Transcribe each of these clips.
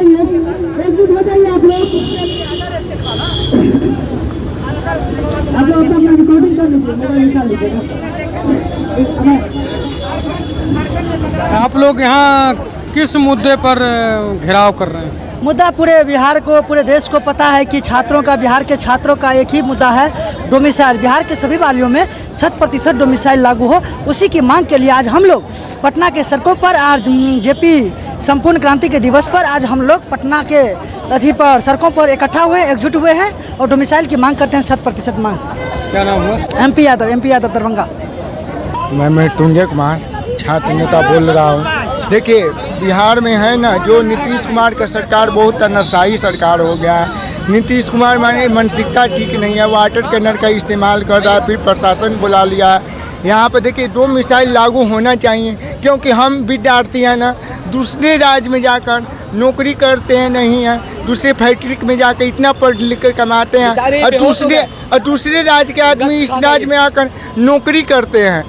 आप लोग यहाँ किस मुद्दे पर घेराव कर रहे हैं? मुद्दा पूरे बिहार को, पूरे देश को पता है कि छात्रों का, बिहार के छात्रों का एक ही मुद्दा है, डोमिसाइल। बिहार के सभी वालियों में 100% डोमिसाइल लागू हो, उसी की मांग के लिए आज हम लोग पटना के सड़कों पर, आज जेपी संपूर्ण क्रांति के दिवस पर आज हम लोग पटना के अथी पर सड़कों पर इकट्ठा हुए, एकजुट हुए हैं और डोमिसाइल की मांग करते हैं, 100% मांग। क्या नाम हुआ? MP यादव दरभंगा। मैं मृत्युंजय कुमार छात्र नेता बोल रहा हूँ। देखिए, बिहार में है ना, जो नीतीश कुमार का सरकार बहुत तानाशाही सरकार हो गया है। नीतीश कुमार माने मानसिकता ठीक नहीं है, वाटर कैनर का इस्तेमाल कर रहा है, फिर प्रशासन बुला लिया है। यहाँ पर देखिए, डोमिसाइल लागू होना चाहिए, क्योंकि हम विद्यार्थी हैं ना, दूसरे राज्य में जाकर नौकरी करते हैं, नहीं है दूसरे फैक्ट्री में जाकर इतना पढ़ लिख कर कमाते हैं, और दूसरे राज्य के आदमी इस राज्य में आकर नौकरी करते हैं।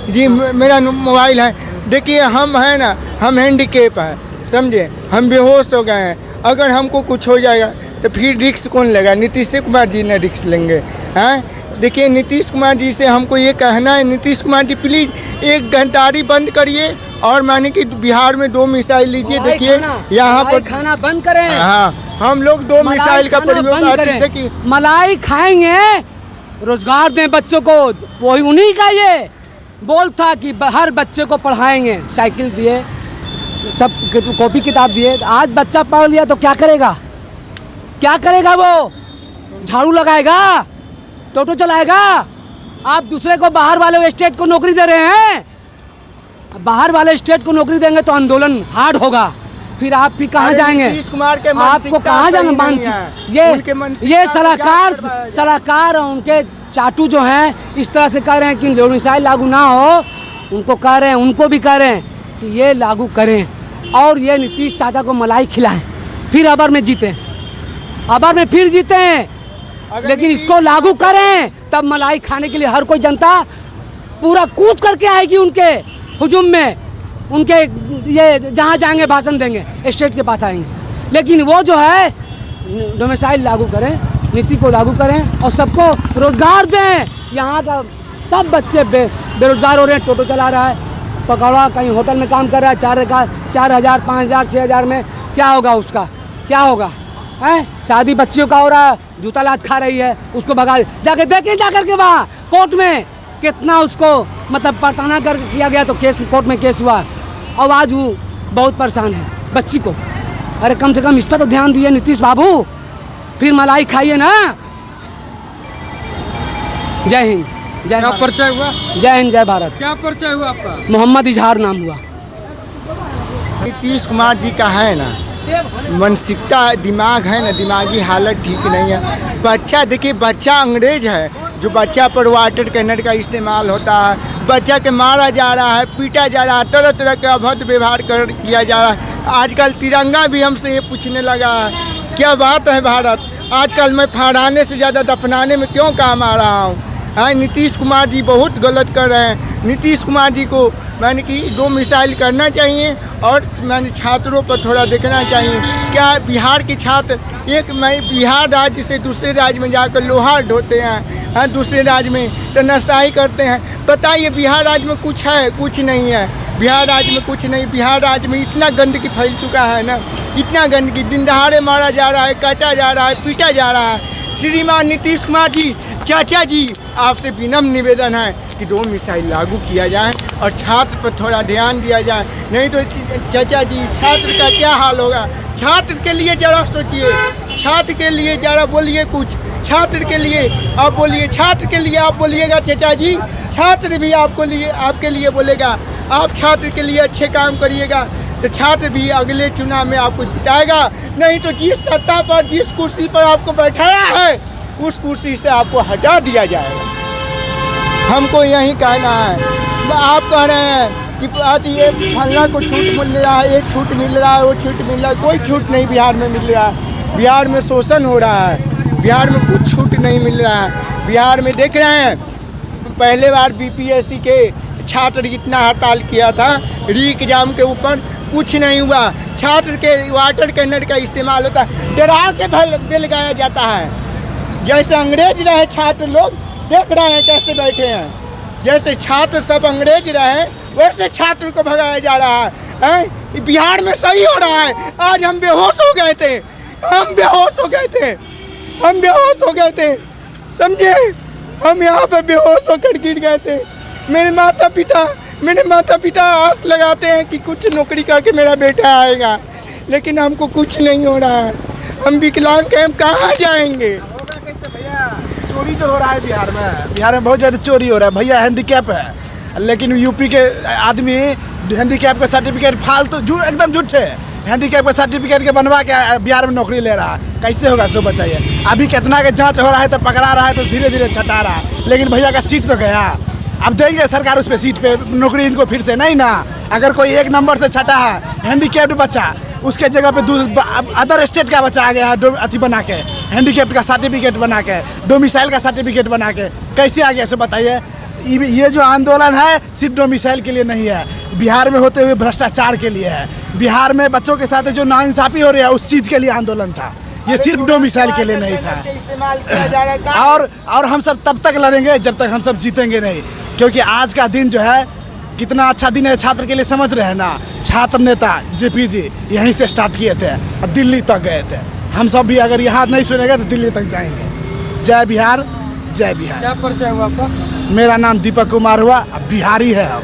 जी मेरा मोबाइल है। देखिए, हम है ना, हम हैंडीकेप हैं, समझे, हम बेहोश हो गए हैं। अगर हमको कुछ हो जाएगा तो फिर रिस्क कौन लेगा? नीतीश कुमार जी ने रिस्क लेंगे हैं। देखिए, नीतीश कुमार जी से हमको ये कहना है, नीतीश कुमार जी प्लीज़ एक गद्दारी बंद करिए और माने कि बिहार में 2 मिसाइल लीजिए। देखिए, यहाँ पर खाना बंद करें। हाँ, हम लोग 2 मिसाइल का प्रयोग देखिए, मलाई खाएंगे, रोजगार दें बच्चों को, वही उन्हीं का ये बोल था कि हर बच्चे को पढ़ाएंगे, साइकिल दिए, सब कॉपी किताब दिए। आज बच्चा पढ़ लिया तो क्या करेगा? क्या करेगा? वो झाड़ू लगाएगा, टोटो चलाएगा। आप दूसरे को, बाहर वाले स्टेट को नौकरी दे रहे हैं। बाहर वाले स्टेट को नौकरी देंगे तो आंदोलन हार्ड होगा, फिर आप भी कहाँ जाएंगे? आपको कहाँ जाना? मानसिक ये सलाहकार और उनके चाटू जो हैं इस तरह से कह रहे हैं कि डोमिसाइल लागू ना हो, उनको कह रहे हैं, उनको भी कह रहे हैं कि ये लागू करें और ये नीतीश चाचा को मलाई खिलाएं, फिर अबर में जीते, अबर में फिर जीते हैं। लेकिन इसको लागू करें तब मलाई खाने के लिए हर कोई जनता पूरा कूद करके आएगी उनके हुजूम में, उनके ये जहाँ जाएंगे भाषण देंगे, स्टेट के पास आएंगे। लेकिन वो जो है डोमिसाइल लागू करें, नीति को लागू करें और सबको रोजगार दें। यहाँ का सब बच्चे बेरोजगार हो रहे हैं। टोटो चला रहा है, पकौड़ा कहीं होटल में काम कर रहा है, 4,000, 5,000, 6,000 में क्या होगा उसका? क्या होगा? हैं, शादी बच्चियों का हो रहा है, जूता लात खा रही है, उसको भगा जाके देखें, जाकर के वहाँ कोर्ट में कितना उसको मतलब पड़ताना कर किया गया, तो केस कोर्ट में केस हुआ और आज वो बहुत परेशान है बच्ची को। अरे कम से कम इस पर तो ध्यान दिए नीतीश बाबू, फिर मलाई खाइए ना। जय हिंद, जय। क्या परिचय हुआ? जय हिंद, जय भारत। क्या परिचय हुआ आपका? मोहम्मद इजहार नाम हुआ। नीतीश कुमार जी का है ना, मानसिकता, दिमाग है ना, दिमागी हालत ठीक नहीं है। बच्चा देखिए, बच्चा अंग्रेज है, जो बच्चा पर वाटर कैनर का इस्तेमाल होता है, बच्चा के मारा जा रहा है, पीटा जा रहा है, तरह तरह का अभद्र व्यवहार किया जा रहा है। आजकल तिरंगा भी हमसे ये पूछने लगा है, क्या बात है भारत? आजकल मैं फहराने से ज़्यादा दफनाने में क्यों काम आ रहा हूँ? नीतीश कुमार जी बहुत गलत कर रहे हैं। नीतीश कुमार जी को मैंने कि 2 मिसाइल करना चाहिए और मैंने छात्रों पर थोड़ा देखना चाहिए। क्या बिहार के छात्र बिहार राज्य से दूसरे राज्य में जाकर लोहा ढोते हैं, दूसरे राज्य में तो नशाई करते हैं। बताइए, बिहार राज्य में कुछ है? कुछ नहीं है। बिहार राज्य में कुछ नहीं। बिहार राज्य में इतना गंदगी फैल चुका है ना, इतना गंदगी, दिन दहाड़े मारा जा रहा है, काटा जा रहा है, पीटा जा रहा है। श्रीमान नीतीश कुमार जी, चाचा जी, आपसे विनम्र निवेदन है कि 2 मिसाइल लागू किया जाए और छात्र पर थोड़ा ध्यान दिया जाए, नहीं तो चाचा जी छात्र का क्या हाल होगा? छात्र के लिए ज़रा सोचिए, छात्र के लिए ज़रा बोलिए कुछ, छात्र के लिए आप बोलिए, छात्र के लिए आप बोलिएगा चाचा जी, छात्र भी आपके लिए बोलेगा। आप छात्र के लिए अच्छे काम करिएगा तो छात्र भी अगले चुनाव में आपको जिताएगा। नहीं तो जिस सत्ता पर, जिस कुर्सी पर आपको बैठाया है, उस कुर्सी से आपको हटा दिया जाएगा। हमको यही कहना है। आप कह रहे हैं कि ये फलना को छूट मिल रहा है, ये छूट मिल रहा है, वो छूट मिल रहा है। कोई छूट नहीं बिहार में मिल रहा है। बिहार में शोषण हो रहा है, बिहार में कुछ छूट नहीं मिल रहा है। बिहार में देख रहे हैं, पहले बार BPSC के छात्र इतना हड़ताल किया था री एग्जाम के ऊपर, कुछ नहीं हुआ। छात्र के वाटर कैनर का इस्तेमाल होता है, डरा के बिल लगाया जाता है। जैसे अंग्रेज रहे छात्र लोग, देख रहे हैं कैसे बैठे हैं। जैसे छात्र सब अंग्रेज रहे वैसे छात्र को भगाया जा रहा है। बिहार में सही हो रहा है। आज हम बेहोश हो गए थे, हम बेहोश हो गए थे, हम बेहोश हो गए थे, समझे। हम यहाँ पे बेहोश होकर गिर गए थे। मेरे माता पिता आस लगाते हैं कि कुछ नौकरी करके मेरा बेटा आएगा, लेकिन हमको कुछ नहीं हो रहा है। हम विकलांग हैं, हम कहाँ जाएंगे। चोरी जो हो रहा है बिहार में बहुत ज़्यादा चोरी हो रहा है भैया। हैंडीकैप है, लेकिन यूपी के आदमी हैंडीकैप का सर्टिफिकेट फालतू एकदम झूठे हैंडीकैप का सर्टिफिकेट के बनवा के बिहार में नौकरी ले रहा है। कैसे होगा सो बताइए। अभी कितना के जांच हो रहा है तो पकड़ा रहा है तो धीरे धीरे छटा रहा है, लेकिन भैया का सीट तो गया। अब देंगे सरकार उस पर सीट पे नौकरी इनको फिर से नहीं ना। अगर कोई एक नंबर से छटा है हैंडीकैप्ड बच्चा, उसके जगह पे अदर स्टेट का बच्चा आ गया है अथी बना के, हैंडीकैप्ड का सर्टिफिकेट बना के, डोमिसाइल का सर्टिफिकेट बना के, कैसे आ गया सो बताइए। ये जो आंदोलन है सिर्फ डोमिसाइल के लिए नहीं है, बिहार में होते हुए भ्रष्टाचार के लिए है। बिहार में बच्चों के साथ जो नाइंसाफ़ी हो रही है उस चीज़ के लिए आंदोलन था, ये सिर्फ डोमिसाइल के लिए नहीं था। और हम सब तब तक लड़ेंगे जब तक हम सब जीतेंगे नहीं, क्योंकि आज का दिन जो है कितना अच्छा दिन है छात्र के लिए, समझ रहे हैं ना। छात्र नेता जेपी जी यहीं से स्टार्ट किए थे और दिल्ली तक गए थे। हम सब भी अगर यहाँ नहीं सुनेंगे तो दिल्ली तक जाएंगे। जय बिहार, जय बिहार। क्या परिचय हुआ आपका? मेरा नाम दीपक कुमार हुआ, बिहारी है हम।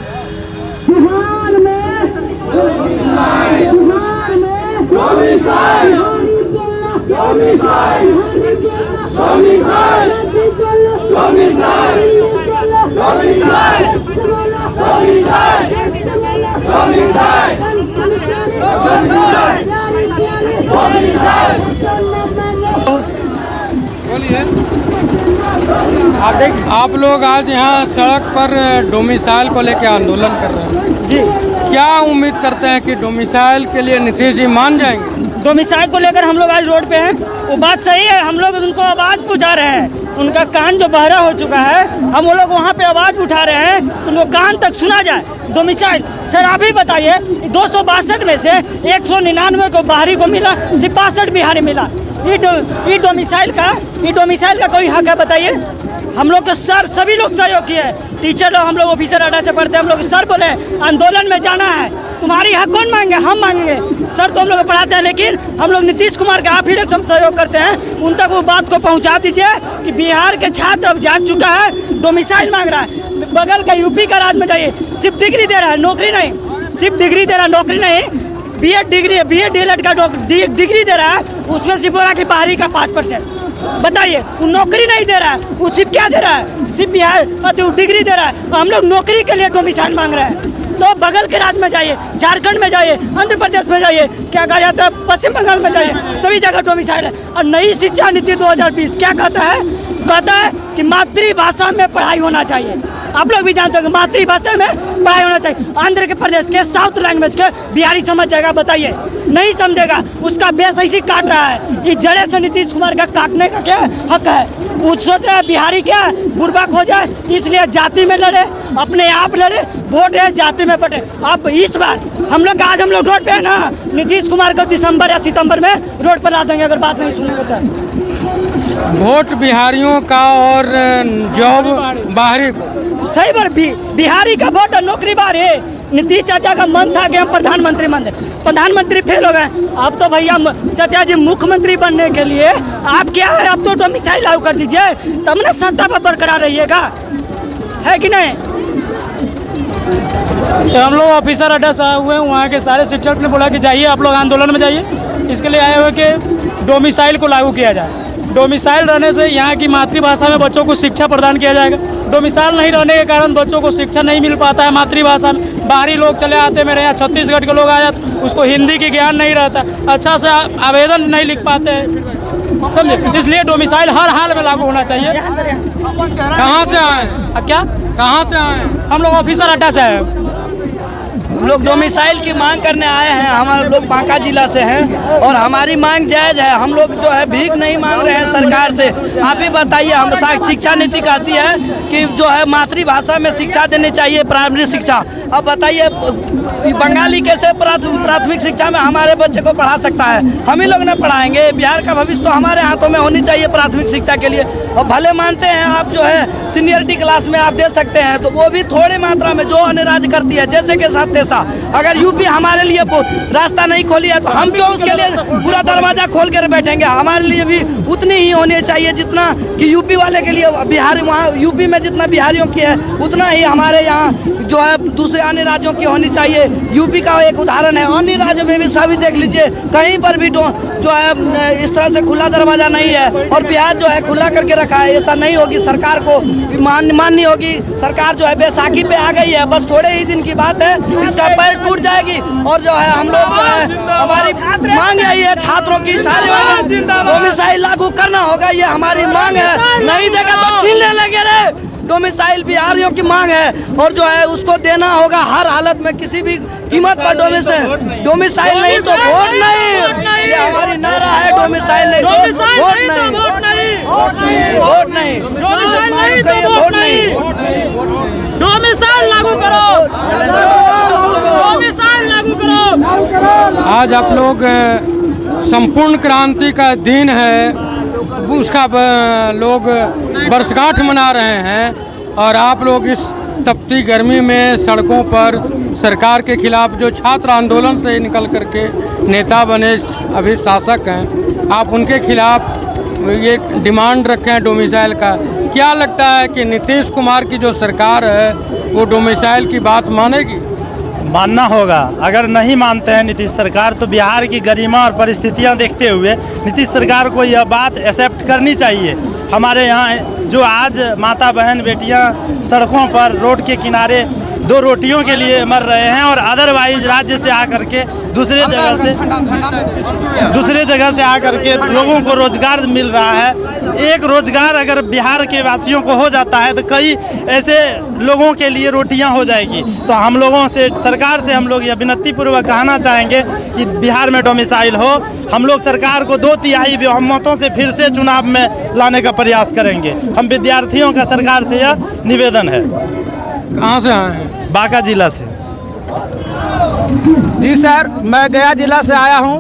आप लोग आज यहाँ सड़क पर डोमिसाइल को लेकर आंदोलन कर रहे हैं जी। क्या उम्मीद करते हैं कि डोमिसाइल के लिए नीतीश जी मान जाएंगे? डोमिसाइल को लेकर हम लोग आज रोड पे हैं, वो बात सही है। हम लोग उनको आवाज़ पहुँचा रहे हैं, उनका कान जो बहरा हो चुका है, हम वो लोग वहाँ पे आवाज़ उठा रहे हैं, उनको कान तक सुना जाए। डोमिसाइल सर आप ही बताइए, 262 में से 199 को बाहरी को मिला, सिर्फ 62 बिहारी मिला। ये डोमिसाइल का कोई हक है बताइए? हम लोग के सर सभी लोग सहयोग किए, टीचर लोग, हम लोग ऑफिसर अड्डा से पढ़ते हैं, हम लोग सर बोले आंदोलन में जाना है, तुम्हारी हक कौन मांगे? हम मांगेंगे। सर तो हम लोग पढ़ाते हैं, लेकिन हम लोग नीतीश कुमार का आप ही लोग हम सहयोग करते हैं, उन तक वो बात को पहुंचा दीजिए कि बिहार के छात्र अब जाग चुका है, डोमिसाइल मांग रहा है। बगल का यूपी का राज्य में जाइए, सिर्फ डिग्री दे रहा है, नौकरी नहीं। सिर्फ डिग्री दे रहा है, नौकरी नहीं। बीएड डीएलएड का डिग्री दे रहा है, उसमें सिर्फ बोला कि बाहरी का 5%। बताइए, वो नौकरी नहीं दे रहा है, वो सिर्फ क्या दे रहा है? सिर्फ बिहार डिग्री दे रहा है। हम लोग नौकरी के लिए डोमिसाइल मांग रहे हैं। तो बगल के राज्य में जाइए, झारखंड में जाइए, आंध्र प्रदेश में जाइए, क्या कहा जाता है, पश्चिम बंगाल में जाइए, सभी जगह डोमिसाइल है। और नई शिक्षा नीति 2020 क्या कहता है? कहता है कि मातृभाषा में पढ़ाई होना चाहिए। आप लोग भी जानते हो कि मातृभाषा में पढ़ाई होना चाहिए। आंध्र प्रदेश के साउथ लैंग्वेज के बिहारी समझ जाएगा? बताइए, नहीं समझेगा, उसका बेस ऐसे काट रहा है। इस जड़े से नीतीश कुमार का काटने का क्या हक है? वो सोच रहा है बिहारी क्या बुर्बक हो जाए, इसलिए जाति में लड़े, अपने आप लड़े, वोट है जाति में बटे। अब इस बार हम लोग आज हम लोग रोड पे है ना, नीतीश कुमार को दिसंबर या सितंबर में रोड पर ला देंगे अगर बात नहीं सुनेंगे तो। वोट बिहारियों का और जॉब बाहरी को। सही बार बिहारी का वोट और नौकरी बाहरी। नीतीश चाचा का मन था कि हम प्रधानमंत्री बन जाए, प्रधानमंत्री फेल हो गए। अब तो भैया चाचा जी मुख्यमंत्री बनने के लिए आप क्या है, अब तो डोमिसाइल लागू कर दीजिए, तब ना सत्ता पर बरकरार रहिएगा, है कि नहीं? तो हम लोग ऑफिसर अड्डा से आए हुए हैं, वहाँ के सारे शिक्षक ने बोला कि जाइए आप लोग आंदोलन में जाइए। इसके लिए आए हुए कि डोमिसाइल को लागू किया जाए। डोमिसाइल रहने से यहाँ की मातृभाषा में बच्चों को शिक्षा प्रदान किया जाएगा। डोमिसाइल नहीं रहने के कारण बच्चों को शिक्षा नहीं मिल पाता है मातृभाषा में। बाहरी लोग चले आते, मेरे यहाँ छत्तीसगढ़ के लोग आ जाते, उसको हिंदी की ज्ञान नहीं रहता, अच्छा से आवेदन नहीं लिख पाते हैं, समझे। इसलिए डोमिसाइल हर हाल में लागू होना चाहिए। कहाँ से आए? क्या कहाँ से आए? हम लोग ऑफिसर अड्डा से आए हैं। लोग डोमिसाइल की मांग करने आए हैं। हमारे लोग बांका जिला से हैं और हमारी मांग जायज़ है। हम लोग जो है भीख नहीं मांग रहे हैं सरकार से। आप ही बताइए, हम शिक्षा नीति कहती है कि जो है मातृभाषा में शिक्षा देनी चाहिए, प्राइमरी शिक्षा। अब बताइए बंगाली कैसे प्राथमिक शिक्षा में हमारे बच्चे को पढ़ा सकता है? हम ही लोग न पढ़ाएंगे। बिहार का भविष्य तो हमारे हाथों में होनी चाहिए प्राथमिक शिक्षा के लिए। और भले मानते हैं आप जो है सीनियरिटी क्लास में आप दे सकते हैं, तो वो भी थोड़ी मात्रा में जो अन्य राज्य करती है, जैसे के साथ तैसा। अगर यूपी हमारे लिए रास्ता नहीं खोली है तो हम क्यों उसके लिए पूरा दरवाजा खोल कर बैठेंगे? हमारे लिए भी उतनी ही होनी चाहिए जितना कि यूपी वाले के लिए बिहार, वहाँ यूपी में जितना बिहारियों की है उतना ही हमारे यहाँ जो है दूसरे अन्य राज्यों की होनी चाहिए। यूपी का एक उदाहरण है, अन्य राज्यों में भी सभी देख लीजिए, कहीं पर भी जो है इस तरह से खुला दरवाजा नहीं है और बिहार जो है खुला करके रखा है। ऐसा नहीं होगी, सरकार को माननी होगी। सरकार जो है बैसाखी पे आ गई है, बस थोड़े ही दिन की बात है, इसका पैर टूट जाएगी। और जो है हम लोग जो है हमारी मांग यही है, छात्रों की सारी डोमिसाइल लागू करना होगा, ये हमारी मांग है। नहीं देगा तो छीनने लगे रे। डोमिसाइल बिहारियों की मांग है और जो है उसको देना होगा हर हालत में, किसी भी कीमत पर। डोमिसाइल नहीं तो वोट नहीं, ये हमारी नारा है। डोमिसाइल नहीं तो वोट नहीं, वोट नहीं, वोट नहीं, वोट नहीं। डोमिसाइल लागू करो, डोमिसाइल लागू करो। आज आप लोग संपूर्ण क्रांति का दिन है, उसका लोग वर्षगांठ मना रहे हैं और आप लोग इस तपती गर्मी में सड़कों पर सरकार के खिलाफ जो छात्र आंदोलन से निकल करके नेता बने अभी शासक हैं, आप उनके खिलाफ ये डिमांड रखे हैं डोमिसाइल का। क्या लगता है कि नीतीश कुमार की जो सरकार है वो डोमिसाइल की बात मानेगी? मानना होगा। अगर नहीं मानते हैं नीतीश सरकार तो बिहार की गरिमा और परिस्थितियां देखते हुए नीतीश सरकार को यह बात एक्सेप्ट करनी चाहिए। हमारे यहाँ जो आज माता बहन बेटियां सड़कों पर रोड के किनारे 2 रोटियों के लिए मर रहे हैं और अदरवाइज राज्य से आकर के दूसरे जगह से आकर के लोगों को रोजगार मिल रहा है। एक रोजगार अगर बिहार के वासियों को हो जाता है तो कई ऐसे लोगों के लिए रोटियां हो जाएगी। तो हम लोगों से, सरकार से हम लोग यह विनती पूर्वक कहना चाहेंगे कि बिहार में डोमिसाइल हो। हम लोग सरकार को 2/3 बहुमतों से फिर से चुनाव में लाने का प्रयास करेंगे। हम विद्यार्थियों का सरकार से यह निवेदन है। कहाँ से आए हैं? बांका जिला से। जी सर, मैं गया जिला से आया हूं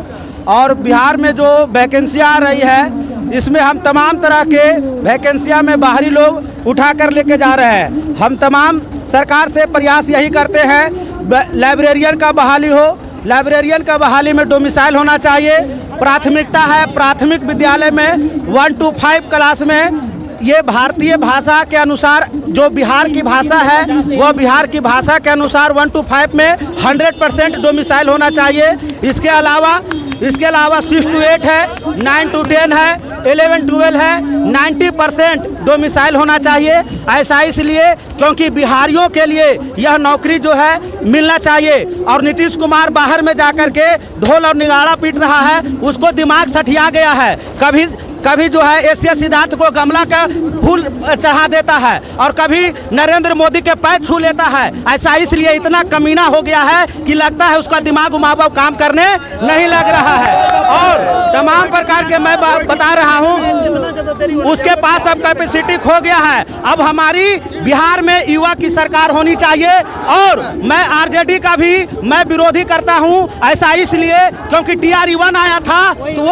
और बिहार में जो वैकेंसियाँ आ रही है इसमें हम तमाम तरह के वैकेंसियाँ में बाहरी लोग उठा कर लेके जा रहे हैं। हम तमाम सरकार से प्रयास यही करते हैं, लाइब्रेरियन का बहाली हो, लाइब्रेरियन का बहाली में डोमिसाइल होना चाहिए। प्राथमिकता है प्राथमिक विद्यालय में 1 to 5 क्लास में ये भारतीय भाषा के अनुसार जो बिहार की भाषा है वो बिहार की भाषा के अनुसार 1 to 5 में 100% डोमिसाइल होना चाहिए। इसके अलावा 6 to 8 है, 9 to 10 है, 11 12 है, 90% डोमिसाइल होना चाहिए। ऐसा इसलिए क्योंकि बिहारियों के लिए यह नौकरी जो है मिलना चाहिए। और नीतीश कुमार बाहर में जाकर के ढोल और निगाड़ा पीट रहा है, उसको दिमाग सठिया गया है। कभी जो है एशिया सिद्धार्थ को गमला का फूल चढ़ा देता है और कभी नरेंद्र मोदी के पैर छू लेता है। ऐसा इसलिए इतना कमीना हो गया है कि लगता है उसका दिमाग उमाव काम करने नहीं लग रहा है। और तमाम प्रकार के मैं बता रहा हूँ, उसके पास अब कैपेसिटी खो गया है। अब हमारी बिहार में युवा की सरकार होनी चाहिए। और मैं आरजेडी का भी मैं विरोधी करता हूँ। ऐसा इसलिए क्योंकि TRE-1 आया था तो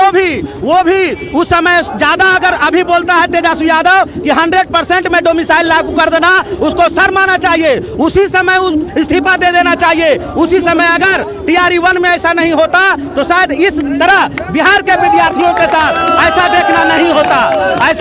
वो भी उस समय ज्यादा अगर अभी बोलता है तेजस्वी यादव कि 100% में डोमिसाइल लागू कर देना, उसको शर्माना चाहिए, उसी समय इस्तीफा दे देना चाहिए। उसी समय अगर TRE-1 में ऐसा नहीं होता तो शायद इस तरह बिहार के विद्यार्थियों के साथ ऐसा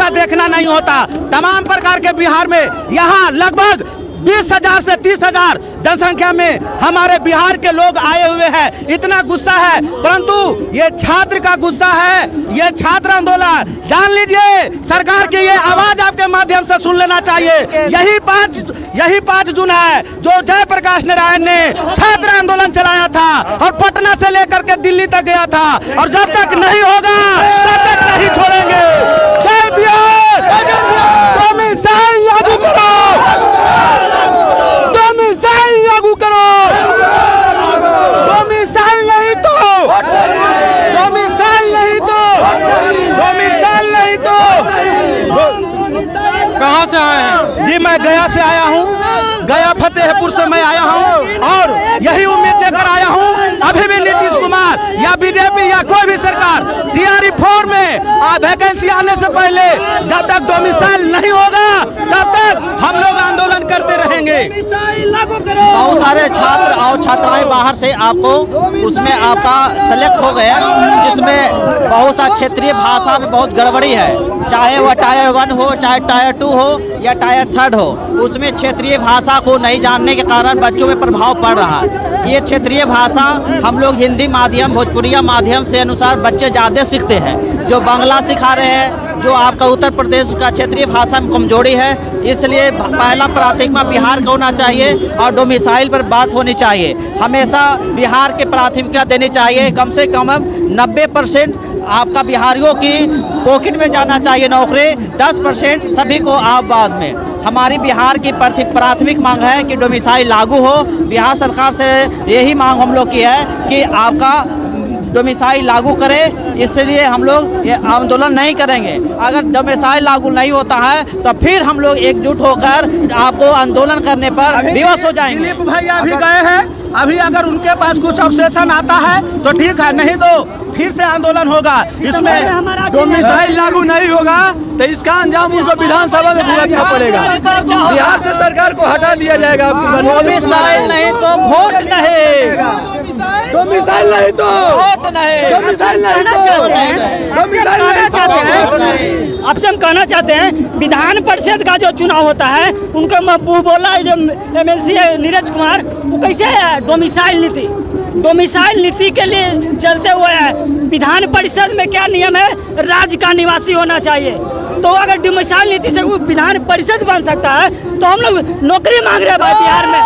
देखना नहीं होता। तमाम प्रकार के बिहार में यहाँ लगभग 20,000 से 30,000 जनसंख्या में हमारे बिहार के लोग आए हुए हैं। इतना गुस्सा है, परंतु ये छात्र का गुस्सा है, ये छात्र आंदोलन जान लीजिए। सरकार की ये आवाज आपके माध्यम से सुन लेना चाहिए। यही 5 जून है जो जयप्रकाश नारायण ने छात्र आंदोलन चलाया था और पटना से लेकर के दिल्ली तक गया था। और जब तक नहीं होगा तब तक नहीं छोड़ेंगे। जय बिहार, डोमिसाइल लागू करो, डोमिसाइल लागू करो। से आए हैं? जी मैं गया से आया हूँ, गया फतेहपुर से मैं आया हूँ और यही उम्मीद लेकर आया हूँ अभी भी नीतीश कुमार या बीजेपी या कोई भी सरकार टीआरई 4 में वैकेंसी आने से पहले जब तक डोमिसाइल नहीं होगा तब तक हम लोग आंदोलन करते रहेंगे। बहुत सारे छात्र और छात्राएं बाहर से आपको उसमें आपका सेलेक्ट हो गया, जिसमें बहुत सा क्षेत्रीय भाषा में बहुत गड़बड़ी है, चाहे वह टायर 1 हो, चाहे टायर 2 हो या टायर 3 हो, उसमें क्षेत्रीय भाषा को नहीं जानने के कारण बच्चों में प्रभाव पड़ रहा है। ये क्षेत्रीय भाषा हम लोग हिंदी माध्यम, भोजपुरिया माध्यम से अनुसार बच्चे ज़्यादा सीखते हैं, जो बांग्ला सिखा रहे हैं, जो आपका उत्तर प्रदेश का क्षेत्रीय भाषा में कमजोरी है, इसलिए पहला प्राथमिकता बिहार का होना चाहिए और डोमिसाइल पर बात होनी चाहिए। हमेशा बिहार के प्राथमिकता देनी चाहिए, कम से कम 90% आपका बिहारियों की पॉकेट में जाना चाहिए नौकरी, 10% सभी को आप बाद में। हमारी बिहार की प्राथमिक मांग है कि डोमिसाइल लागू हो। बिहार सरकार से यही मांग हम लोग की है कि आपका डोमिसाइल लागू करें, इसलिए हम लोग ये आंदोलन नहीं करेंगे। अगर डोमिसाइल लागू नहीं होता है तो फिर हम लोग एकजुट होकर आपको आंदोलन करने पर विवश हो जाएंगे। दिलीप भैया अभी गए हैं, अभी अगर उनके पास कुछ अवशेषण आता है तो ठीक है, नहीं तो फिर से आंदोलन होगा। इसमें डोमिसाइल लागू नहीं होगा तो इसका अंजाम उनको विधानसभा में भुगतना पड़ेगा। बिहार से सरकार को हटा दिया जाएगा। डोमिसाइल नहीं तो वोट नहीं, डोमिसाइल नहीं तो वोट नहीं, डोमिसाइल नहीं तो आपसे हम कहना चाहते हैं विधान परिषद का जो चुनाव होता है उनका वो बोला है जो MLC है नीरज कुमार, वो कैसे है डोमिसाइल नीति के लिए चलते हुए है। विधान परिषद में क्या नियम है, राज्य का निवासी होना चाहिए। तो अगर डोमिसाइल नीति से वो विधान परिषद बन सकता है तो हम लोग नौकरी मांग रहे हैं भाई बिहार में।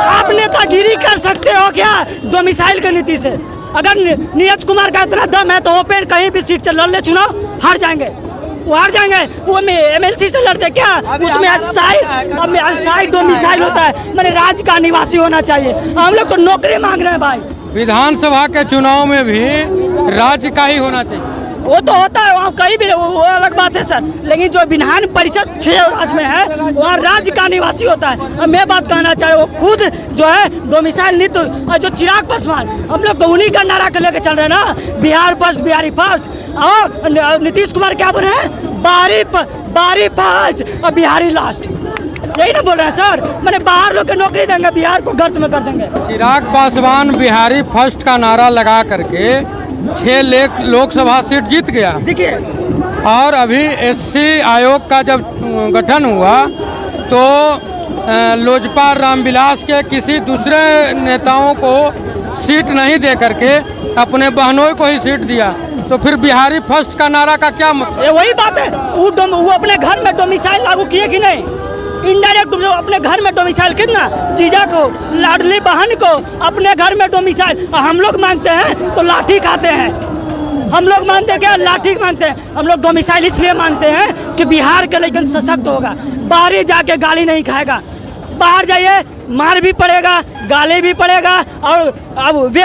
आप नेतागिरी कर सकते हो क्या डोमिसाइल की नीति से? अगर नीरज कुमार का इतना दम है तो ओपन कहीं भी सीट से लड़ ले चुनाव, हार जाएंगे, वो हार जाएंगे। वो MLC से लड़ते क्या, उसमें अस्थायी डोमिसाइल होता है, मैंने राज्य का निवासी होना चाहिए। हम लोग तो नौकरी मांग रहे हैं भाई। विधानसभा के चुनाव में भी राज्य का ही होना चाहिए। वो तो होता है वहाँ कहीं भी, वो अलग बात है सर, लेकिन जो विधान परिषद 6 राज्य में है वहाँ राज्य का निवासी होता है। मैं बात कहना चाह रहा हूँ, वो खुद जो है डोमिसाइल नीति और जो चिराग पासवान, हम लोग तो उन्हीं का नारा के लेके चल रहे हैं ना, बिहार फर्स्ट, बिहारी फर्स्ट। और नीतीश कुमार क्या बोल रहे हैं, बारी फर्स्ट और बिहारी लास्ट, यही ना बोल रहे हैं सर। मैंने बाहर लोग के नौकरी देंगे, बिहार को गर्त में कर देंगे। चिराग पासवान बिहारी फर्स्ट का नारा लगा करके 6 लोकसभा सीट जीत गया। देखिए, और अभी SC आयोग का जब गठन हुआ तो लोजपा रामविलास के किसी दूसरे नेताओं को सीट नहीं दे करके अपने बहनों को ही सीट दिया। तो फिर बिहारी फर्स्ट का नारा का क्या मतलब? ये वही बात है, वो अपने घर में डोमिसाइल लागू किए कि नहीं? इनडायरेक्ट अपने घर में डोमिसाइल, कितना जीजा को, लाडली बहन को अपने घर में डोमिसाइल। हम लोग मांगते हैं तो लाठी खाते हैं, हम लोग मानते हैं क्या, लाठी मांगते हैं। हम लोग डोमिसाइल इसलिए मांगते हैं कि बिहार के लेकिन सशक्त होगा, बाहर जाके गाली नहीं खाएगा। बाहर जाइए मार भी पड़ेगा, गाली भी पड़ेगा, और अब वे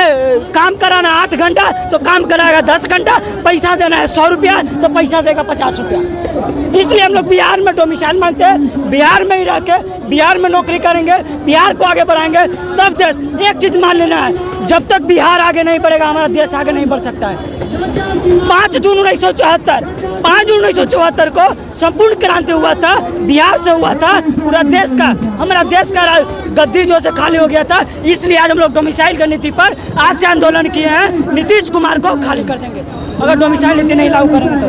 काम कराना 8 घंटा तो काम कराएगा 10 घंटा, पैसा देना है 100 रुपया तो पैसा देगा 50 रुपया। इसलिए हम लोग बिहार में डोमिसाइल मांगते हैं, बिहार में ही रह के बिहार में नौकरी करेंगे, बिहार को आगे बढ़ाएंगे तब देश। एक चीज़ मान लेना है, जब तक बिहार आगे नहीं बढ़ेगा हमारा देश आगे नहीं बढ़ सकता है। 5 जून 1974 को संपूर्ण क्रांति हुआ था, बिहार से हुआ था, पूरा देश का, हमारा देश का गद्दी जो से खाली हो गया था। इसलिए आज हम लोग डोमिसाइल की नीति पर आज से आंदोलन किए हैं, नीतीश कुमार को खाली कर देंगे अगर डोमिसाइल नीति नहीं लागू करेंगे तो।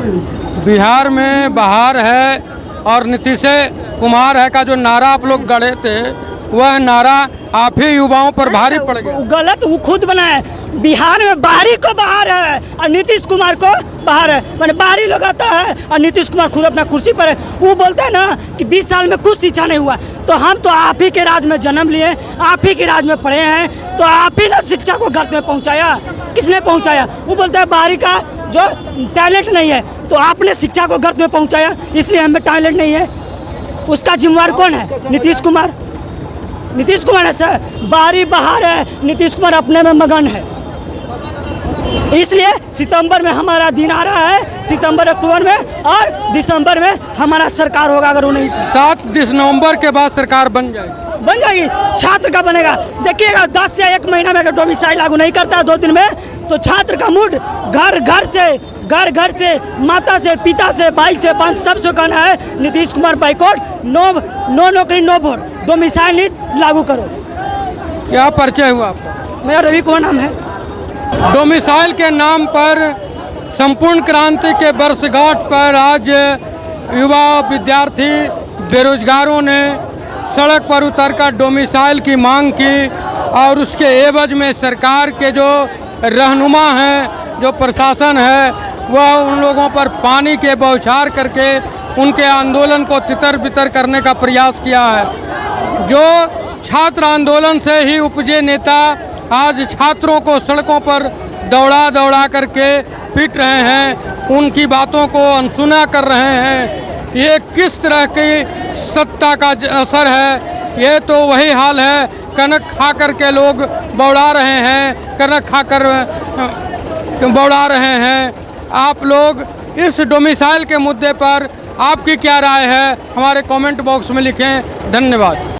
बिहार में बहार है और नीतीश कुमार है का जो नारा आप लोग गढ़े थे, वह नारा आप ही युवाओं पर भारी पड़ गया। गलत वो खुद बनाए। बिहार में बाहरी को बाहर है और नीतीश कुमार को बाहर है, मैंने बाहरी लोग आता है और नीतीश कुमार खुद अपना कुर्सी पर है। वो बोलते हैं ना कि 20 साल में कुछ शिक्षा नहीं हुआ, तो हम तो आप ही के राज में जन्म लिए, आप ही के राज में पढ़े हैं, तो आप ही ना शिक्षा को घर में पहुँचाया। किसने पहुँचाया? वो बोलते हैं बाहरी का जो टैलेंट नहीं है, तो आपने शिक्षा को घर में पहुँचाया, इसलिए हमें टैलेंट नहीं है। उसका जिम्मेवार कौन है? नीतीश कुमार। नीतीश कुमार है सर, बाहरी बाहर है, नीतीश कुमार अपने में मगन है। इसलिए सितंबर में हमारा दिन आ रहा है, सितंबर अक्टूबर में, और दिसंबर में हमारा सरकार होगा। अगर वो नहीं 7 नवंबर के बाद सरकार बन जाएगी, छात्र का बनेगा। देखिएगा 10 से 1 महीना में अगर डोमिसाइल लागू नहीं करता है 2 दिन में, तो छात्र का मूड घर घर से माता से पिता से भाई से बहन सबसे कहना है नीतीश कुमार बाइकआउट, नो नौकरी नो वोट, डोमिसाइल नीति लागू करो। क्या परिचय हुआ आपका? मेरा रवि कुमार नाम है। डोमिसाइल के नाम पर संपूर्ण क्रांति के वर्षगांठ पर आज युवा विद्यार्थी बेरोजगारों ने सड़क पर उतरकर डोमिसाइल की मांग की, और उसके एवज में सरकार के जो रहनुमा हैं, जो प्रशासन है, वह उन लोगों पर पानी के बौछार करके उनके आंदोलन को तितर बितर करने का प्रयास किया है। जो छात्र आंदोलन से ही उपजे नेता आज छात्रों को सड़कों पर दौड़ा करके पीट रहे हैं, उनकी बातों को अनसुना कर रहे हैं। ये किस तरह की सत्ता का असर है? ये तो वही हाल है, कनक खा कर के लोग बौड़ा रहे हैं, कनक खाकर बौड़ा रहे हैं। आप लोग इस डोमिसाइल के मुद्दे पर आपकी क्या राय है, हमारे कमेंट बॉक्स में लिखें। धन्यवाद।